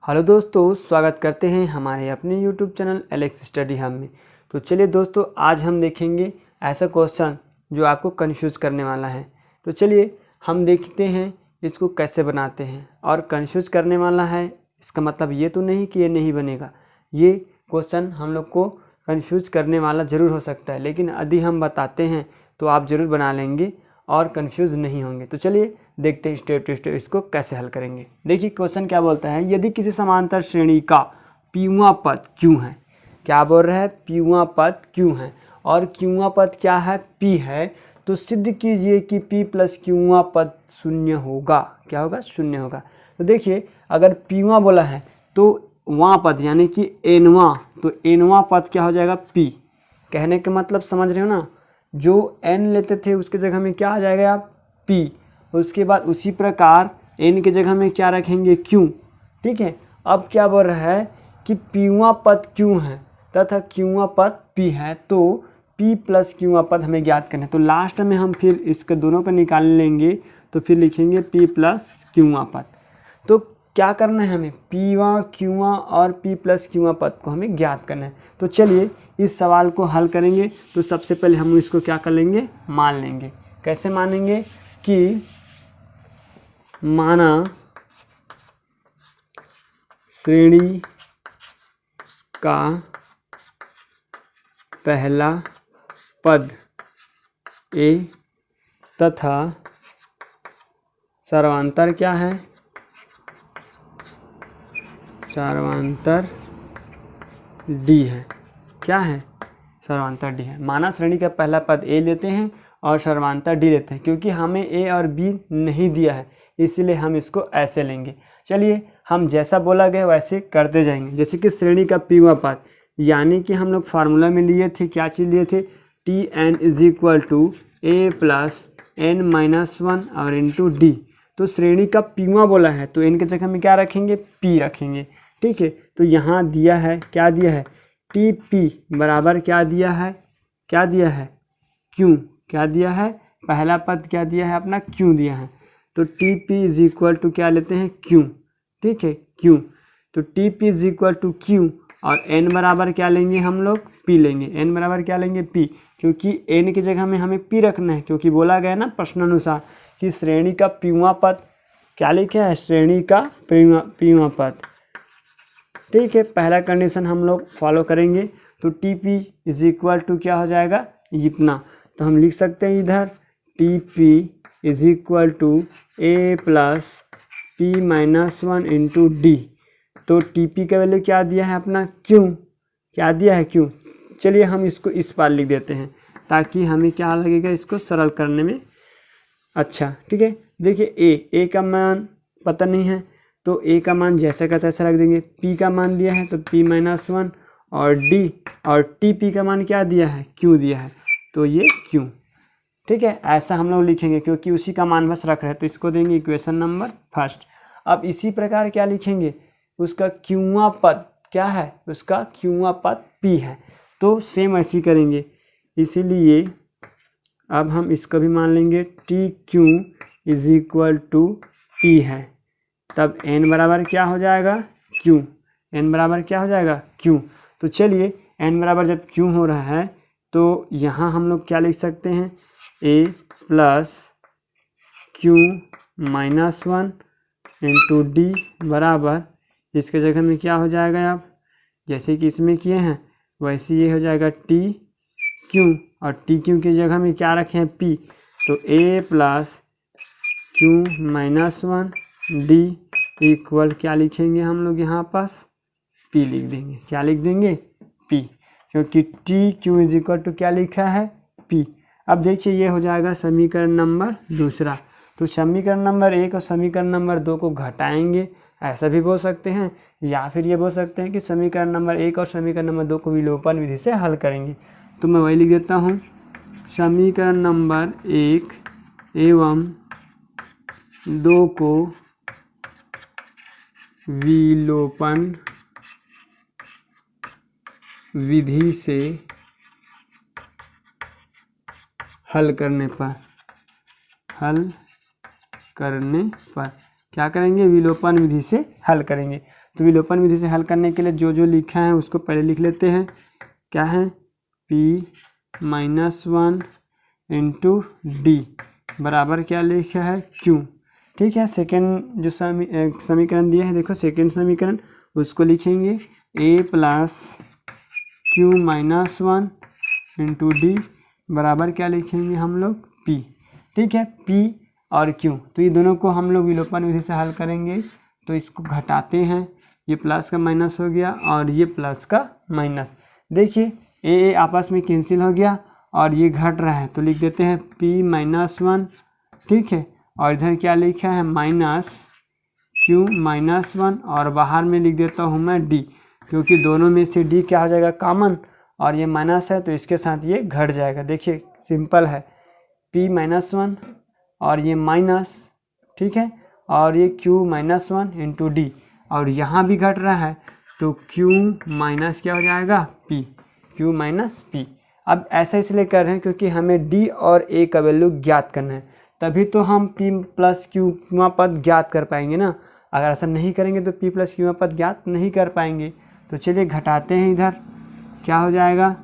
Hello दोस्तों, स्वागत करते हैं हमारे अपने YouTube channel Alex study hub में। तो चलिए दोस्तों, आज हम देखेंगे ऐसा क्वेश्चन जो आपको कंफ्यूज करने वाला है। तो चलिए हम देखते हैं इसको कैसे बनाते हैं। और कंफ्यूज करने वाला है इसका मतलब ये तो नहीं कि ये नहीं बनेगा। ये क्वेश्चन हम लोग को कंफ्यूज करने वाला ज़रूर हो सकता है, लेकिन यदि हम बताते हैं तो आप ज़रूर बना लेंगे और कंफ्यूज नहीं होंगे। तो चलिए देखते हैं स्टेप टू स्टेप इसको कैसे हल करेंगे। देखिए क्वेश्चन क्या बोलता है, यदि किसी समांतर श्रेणी का पीवां पद क्यों है। क्या बोल रहा है, पीवां पद क्यों है और क्यूवां पद क्या है, पी है। तो सिद्ध कीजिए कि पी प्लस क्यूवां पद शून्य होगा। क्या होगा, शून्य होगा। तो देखिए अगर पीवां बोला है तो वां पद यानी कि एनवां, तो एनवां पद क्या हो जाएगा, पी। कहने का मतलब समझ रहे हो ना, जो एन लेते थे उसके जगह में क्या आ जाएगा आप, पी। उसके बाद उसी प्रकार एन के जगह में क्या रखेंगे, क्यू। ठीक है। अब क्या बोल रहा है कि पीवां पद क्यों है तथा क्यूवां पद पी है, तो पी प्लस क्यूवां पद हमें ज्ञात करना है। तो लास्ट में हम फिर इसके दोनों को निकाल लेंगे, तो फिर लिखेंगे पी प्लस क्यूवां पद। तो क्या करना है हमें, पीवां क्यूवां और पी प्लस क्यूवां पद को हमें ज्ञात करना है। तो चलिए इस सवाल को हल करेंगे। तो सबसे पहले हम इसको क्या कर लेंगे, मान लेंगे। कैसे मानेंगे कि माना श्रेणी का पहला पद ए तथा सर्वांतर क्या है, सर्वांतर डी है। क्या है, सर्वांतर डी है। माना श्रेणी का पहला पद ए लेते हैं और सर्वांतर डी लेते हैं, क्योंकि हमें ए और बी नहीं दिया है इसलिए हम इसको ऐसे लेंगे। चलिए हम जैसा बोला गया वैसे करते जाएंगे। जैसे कि श्रेणी का पीवां पद, यानी कि हम लोग फार्मूला में लिए थे, क्या चीज़ लिए थे, T N is equal to A plus N minus one और इंटू डी। तो श्रेणी का पीवां बोला है तो एन के जगह में क्या रखेंगे, पी रखेंगे। ठीक है। तो यहाँ दिया है, क्या दिया है, टी पी बराबर क्या दिया है, क्या दिया है, क्यू। क्या दिया है, पहला पद क्या दिया है अपना, क्यू दिया है। तो T P is equal to क्या लेते हैं, क्यू। ठीक है, क्यू। तो T P is equal to Q और एन बराबर क्या लेंगे हम लोग, पी लेंगे। एन बराबर क्या लेंगे, पी, क्योंकि एन की जगह में हमें पी रखना है, क्योंकि बोला गया ना प्रश्नानुसार कि श्रेणी का पीवां पद क्या लिखा है, श्रेणी का पीवां पद। ठीक है, पहला कंडीशन हम लोग फॉलो करेंगे। तो T P is equal to क्या हो जाएगा, इतना। तो हम लिख सकते हैं इधर T P is equal to A plus P minus one into D. तो टी पी का वैल्यू क्या दिया है अपना, क्यू। क्या दिया है, क्यू। चलिए हम इसको इस पार लिख देते हैं ताकि हमें क्या लगेगा, इसको सरल करने में अच्छा। ठीक है। देखिए ए का मान पता नहीं है तो ए का मान जैसा का तैसा रख देंगे। पी का मान दिया है तो पी माइनस वन और डी, और टी पी का मान क्या दिया है, क्यू दिया है, तो ये क्यू। ठीक है, ऐसा हम लोग लिखेंगे क्योंकि उसी का मान बस रख रहे हैं, तो इसको देंगे इक्वेशन नंबर फर्स्ट। अब इसी प्रकार क्या लिखेंगे, उसका क्यूवां पद क्या है, उसका क्यूवां पद पी है, तो सेम ऐसी करेंगे। इसीलिए अब हम इसको भी मान लेंगे T Q is equal to P है। तब n बराबर क्या हो जाएगा, q। n बराबर क्या हो जाएगा, q। तो चलिए n बराबर जब q हो रहा है तो यहाँ हम लोग क्या लिख सकते हैं, a plus Q minus one into D बराबर, इसके जगह में क्या हो जाएगा, आप जैसे कि इसमें किए हैं वैसे ये हो जाएगा टी क्यू, और टी क्यू की जगह में क्या रखे हैं, p। तो a plus Q minus one D equal क्या लिखेंगे हम लोग, यहाँ पास p लिख देंगे। क्या लिख देंगे, p, क्योंकि T Q is equal to क्या लिखा है, p। अब देखिए ये हो जाएगा समीकरण नंबर दूसरा। तो समीकरण नंबर एक और समीकरण नंबर दो को घटाएंगे, ऐसा भी बोल सकते हैं, या फिर ये बोल सकते हैं कि समीकरण नंबर एक और समीकरण नंबर दो को विलोपन विधि से हल करेंगे। तो मैं वही लिख देता हूँ, समीकरण नंबर एक एवं दो को विलोपन विधि से हल करने पर क्या करेंगे, विलोपन विधि से हल करेंगे। तो विलोपन विधि से हल करने के लिए जो जो लिखा है उसको पहले लिख लेते हैं। क्या है, p-1 इंटू डी बराबर क्या लिखा है, q। ठीक है, सेकेंड जो समीकरण दिया है, देखो सेकेंड समीकरण उसको लिखेंगे a plus q-1 into D बराबर क्या लिखेंगे हम लोग, p। ठीक है, p और q, तो ये दोनों को हम लोग विलोपन विधि से हल करेंगे। तो इसको घटाते हैं, ये प्लस का माइनस हो गया और ये प्लस का माइनस। देखिए ए आपस में कैंसिल हो गया और ये घट रहा है, तो लिख देते हैं p-1। ठीक है, और इधर क्या लिखा है, माइनस q-1 और बाहर में लिख देता हूँ मैं d, क्योंकि दोनों में से d क्या हो जाएगा, कॉमन, और ये माइनस है तो इसके साथ ये घट जाएगा। देखिए सिंपल है, p-1 और ये माइनस, ठीक है, और ये q-1 इंटू डी, और यहाँ भी घट रहा है तो q माइनस क्या हो जाएगा, p, q माइनस p। अब ऐसा इसलिए कर रहे हैं क्योंकि हमें d और a का वैल्यू ज्ञात करना है, तभी तो हम p प्लस q पद ज्ञात कर पाएंगे ना। अगर ऐसा नहीं करेंगे तो p प्लस q पद ज्ञात नहीं कर पाएंगे। तो चलिए घटाते हैं, इधर क्या हो जाएगा,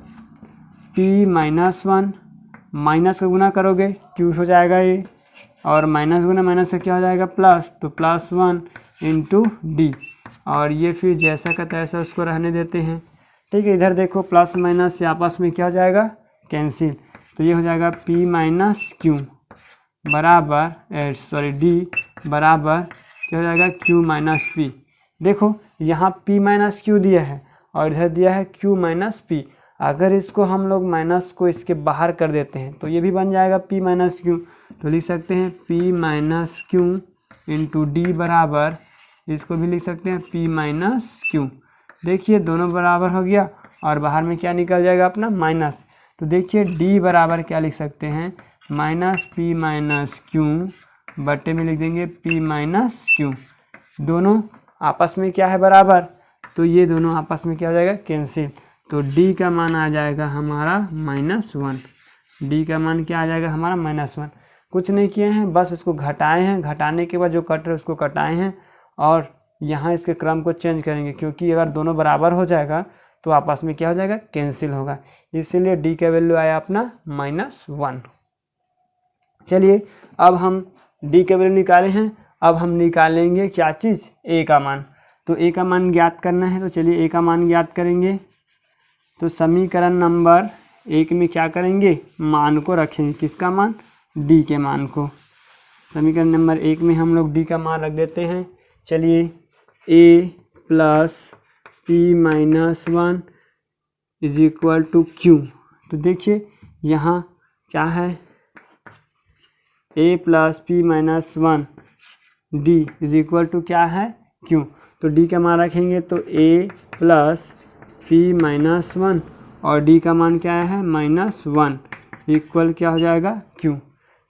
p-1 माइनस का गुना करोगे q हो जाएगा ये, और माइनस गुना माइनस से क्या हो जाएगा, प्लस, तो +1 इंटू डी, और ये फिर जैसा का तैसा उसको रहने देते हैं। ठीक है, इधर देखो प्लस माइनस से आपस में क्या हो जाएगा, कैंसिल, तो ये हो जाएगा p-q बराबर डी बराबर क्या हो जाएगा, q-p। देखो यहाँ p-q दिया है और इधर दिया है q-p। अगर इसको हम लोग माइनस को इसके बाहर कर देते हैं तो ये भी बन जाएगा p-q। तो लिख सकते हैं p-q इंटू डी बराबर, इसको भी लिख सकते हैं p-q। देखिए दोनों बराबर हो गया और बाहर में क्या निकल जाएगा अपना, माइनस। तो देखिए d बराबर क्या लिख सकते हैं, -p-q बट्टे में लिख देंगे p-q। दोनों आपस में क्या है, बराबर, तो ये दोनों आपस में क्या हो जाएगा, कैंसिल। तो d का मान आ जाएगा हमारा -1। d का मान क्या आ जाएगा हमारा, -1। कुछ नहीं किए हैं, बस इसको घटाए हैं, घटाने के बाद जो कट रहे उसको कटाए हैं और यहाँ इसके क्रम को चेंज करेंगे, क्योंकि अगर दोनों बराबर हो जाएगा तो आपस में क्या हो जाएगा, कैंसिल होगा। इसीलिए d का वैल्यू आया अपना -1। चलिए अब हम d का वैल्यू निकाले हैं, अब हम निकालेंगे क्या चीज़, a का मान। तो a का मान ज्ञात करना है, तो चलिए a का मान ज्ञात करेंगे। तो समीकरण नंबर 1 में क्या करेंगे, मान को रखेंगे, किसका मान, d के मान को। समीकरण नंबर 1 में हम लोग d का मान रख देते हैं। चलिए a plus p-1 is equal to q। तो देखिए यहाँ क्या है, a plus p-1 d is equal to क्या है, q। तो d का मान रखेंगे तो a प्लस p-1 और d का मान क्या है, -1 इक्वल क्या हो जाएगा, q।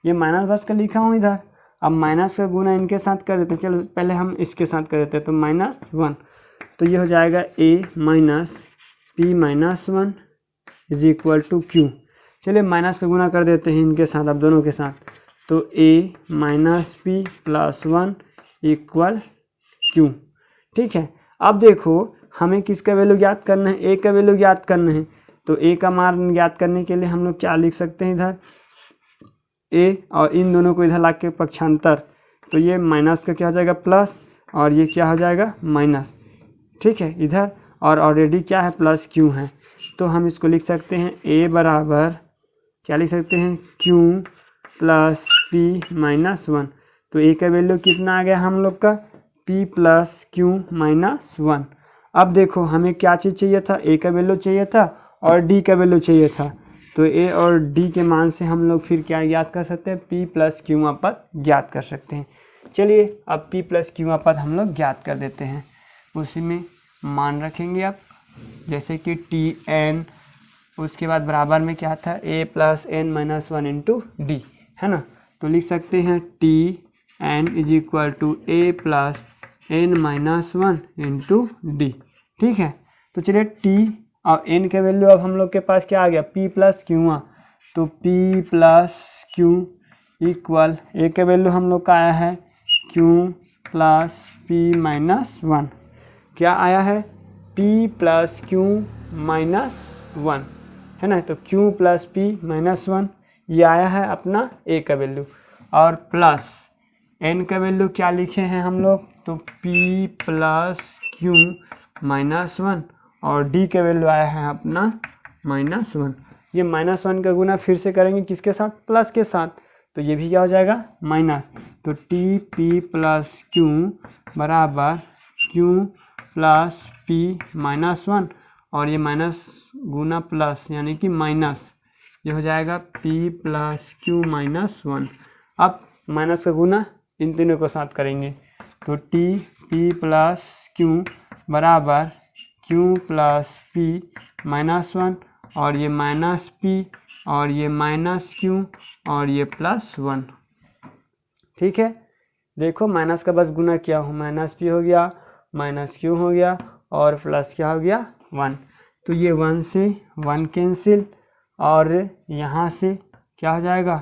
ये माइनस बस का लिखा हूँ इधर, अब माइनस का गुना इनके साथ कर देते हैं। चलो पहले हम इसके साथ कर देते हैं, तो -1, तो ये हो जाएगा a minus p-1 is equal to q। चलिए माइनस का गुना कर देते हैं इनके साथ, अब दोनों के साथ, तो a minus p plus 1 equal q। ठीक है, अब देखो हमें किसका वैल्यू ज्ञात करना है, a का वैल्यू ज्ञात करना है। तो a का मान ज्ञात करने के लिए हम लोग क्या लिख सकते हैं, इधर a और इन दोनों को इधर ला के पक्षांतर, तो ये माइनस का क्या हो जाएगा, प्लस, और ये क्या हो जाएगा, माइनस। ठीक है, इधर और ऑलरेडी क्या है, प्लस q है, तो हम इसको लिख सकते हैं a बराबर क्या लिख सकते हैं, q प्लस p-1। तो a का वैल्यू कितना आ गया हम लोग का, p प्लस q-1। अब देखो हमें क्या चीज़ चाहिए था, a का वैल्यू चाहिए था और d का वैल्यू चाहिए था। तो a और d के मान से हम लोग फिर क्या ज्ञात कर सकते हैं, p प्लस q पद ज्ञात कर सकते हैं। चलिए अब p प्लस q पद हम लोग ज्ञात कर देते हैं। उसी में मान रखेंगे अब, जैसे कि tn, उसके बाद बराबर में क्या था, a plus n-1 into D, है ना। तो लिख सकते हैं tn is equal to a plus n-1 into D. ठीक है, तो चलिए t और n के वैल्यू अब हम लोग के पास क्या आ गया, p प्लस q। तो p plus q equal a के वैल्यू हम लोग का आया है q प्लस p-1। क्या आया है, p प्लस क्यू माइनस 1 है ना। तो q प्लस p माइनस 1 ये आया है अपना a का वैल्यू, और प्लस n का वैल्यू क्या लिखे हैं हम लोग, तो p प्लस क्यू माइनस 1, और d का वैल्यू आया है अपना -1। ये -1 का गुना फिर से करेंगे किसके साथ, प्लस के साथ, तो ये भी क्या हो जाएगा माइनस। तो टी पी प्लस क्यू बराबर क्यू प्लस पी -1, और ये माइनस गुना प्लस यानी कि माइनस, ये हो जाएगा p प्लस क्यू -1। अब माइनस का गुना इन तीनों को साथ करेंगे, तो टी पी प्लस क्यू बराबर क्यू प्लस पी -1, और ये माइनस पी, और ये माइनस क्यू, और ये +1। ठीक है, देखो माइनस का बस गुना किया हो, माइनस पी हो गया, माइनस क्यू हो गया, और प्लस क्या हो गया 1। तो ये 1 से 1 कैंसिल, और यहाँ से क्या हो जाएगा,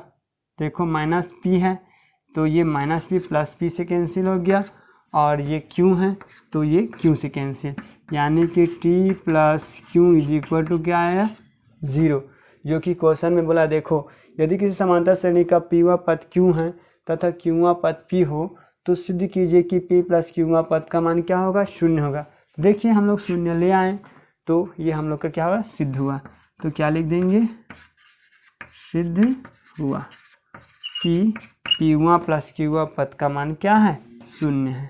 देखो माइनस पी है तो ये माइनस पी प्लस पी से कैंसिल हो गया, और ये क्यू है तो ये क्यू से कैंसिल, यानी कि T plus Q is equal to क्या आया 0, जो कि क्वेश्चन में बोला। देखो यदि किसी समांतर श्रेणी का पीवा पद क्यू है तथा क्यूवा पद पी हो तो सिद्ध कीजिए कि पी प्लस क्यूवा पद का मान क्या होगा, 0 होगा। देखिए हम लोग 0 ले आए तो ये हम लोग का क्या हुआ, सिद्ध हुआ। तो क्या लिख देंगे, सिद्ध हुआ कि पीवा प्लस क्यूवा पद का मान क्या है, 0 है।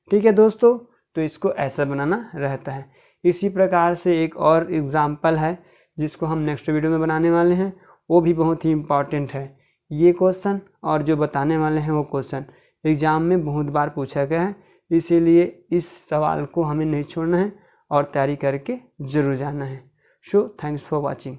ठीक है दोस्तों, तो इसको ऐसा बनाना रहता है। इसी प्रकार से एक और एग्जाम्पल है जिसको हम नेक्स्ट वीडियो में बनाने वाले हैं, वो भी बहुत ही इम्पॉर्टेंट है। ये क्वेश्चन और जो बताने वाले हैं वो क्वेश्चन एग्ज़ाम में बहुत बार पूछा गया है, इसीलिए इस सवाल को हमें नहीं छोड़ना है और तैयारी करके ज़रूर जाना है। So thanks for watching.